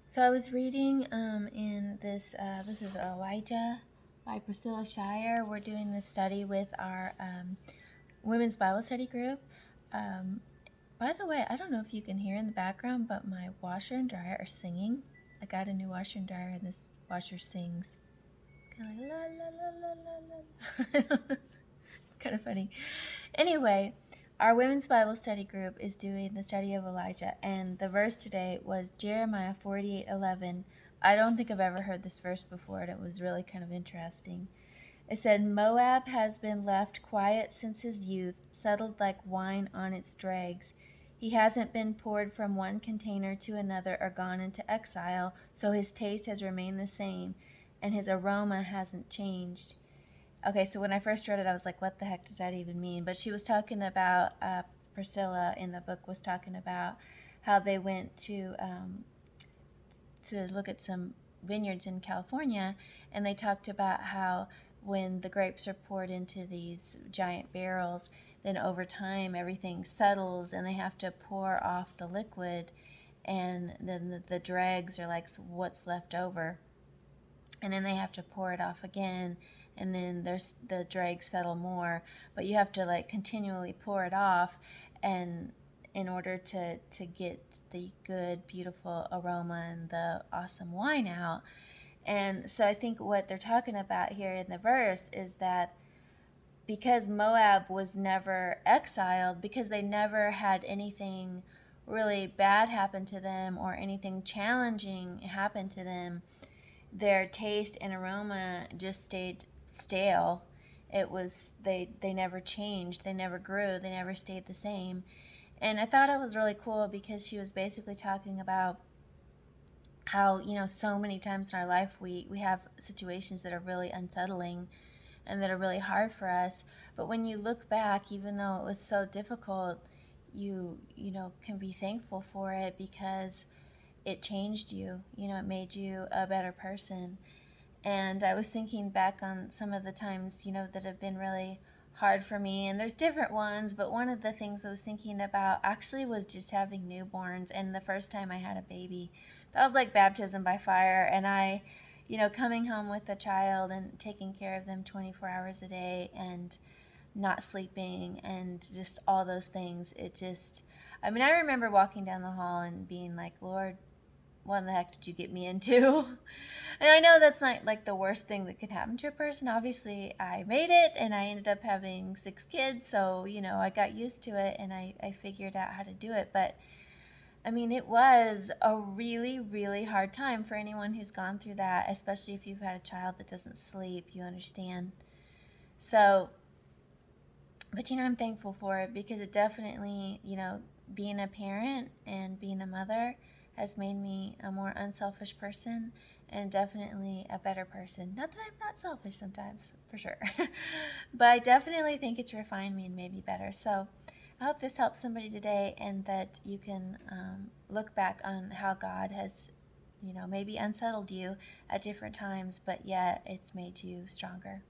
So I was reading in this is Elijah by Priscilla Shire. We're doing this study with our women's Bible study group. Um, by the way, I don't know if you can hear in the background, but my washer and dryer are singing. I got a new washer and dryer, and this washer sings. Kind of like la la la la la la. It's kind of funny. Anyway, our women's Bible study group is doing the study of Elijah, and the verse today was Jeremiah 48:11. I don't think I've ever heard this verse before, and it was really kind of interesting. It said, Moab has been left quiet since his youth, settled like wine on its dregs. He hasn't been poured from one container to another or gone into exile, so his taste has remained the same, and his aroma hasn't changed. Okay, so when I first read it, I was like, what the heck does that even mean? But she was talking about, Priscilla in the book was talking about how they went to look at some vineyards in California, and they talked about how when the grapes are poured into these giant barrels, then over time everything settles and they have to pour off the liquid, and then the dregs are like what's left over, and then they have to pour it off again, and then there's the dregs settle more, but you have to like continually pour it off, and in order to get the good beautiful aroma and the awesome wine out. And so I think what they're talking about here in the verse is that because Moab was never exiled, because they never had anything really bad happen to them or anything challenging happen to them, their taste and aroma just stayed stale. It was they never changed, they never grew, they never stayed the same. And I thought it was really cool because she was basically talking about how, so many times in our life we have situations that are really unsettling and that are really hard for us. But when you look back, even though it was so difficult, you can be thankful for it because it changed you. It made you a better person. And I was thinking back on some of the times, that have been really hard for me. And there's different ones, but one of the things I was thinking about actually was just having newborns. And the first time I had a baby, that was like baptism by fire. And coming home with a child and taking care of them 24 hours a day and not sleeping and just all those things. I remember walking down the hall and being like, Lord, what in the heck did you get me into? And I know that's not like the worst thing that could happen to a person. Obviously, I made it and I ended up having 6 kids. So, I got used to it and I figured out how to do it. But it was a really, really hard time for anyone who's gone through that, especially if you've had a child that doesn't sleep, you understand. So, but I'm thankful for it because it definitely, being a parent and being a mother has made me a more unselfish person and definitely a better person. Not that I'm not selfish sometimes, for sure, but I definitely think it's refined me and made me better. So I hope this helps somebody today and that you can look back on how God has, maybe unsettled you at different times, but yet it's made you stronger.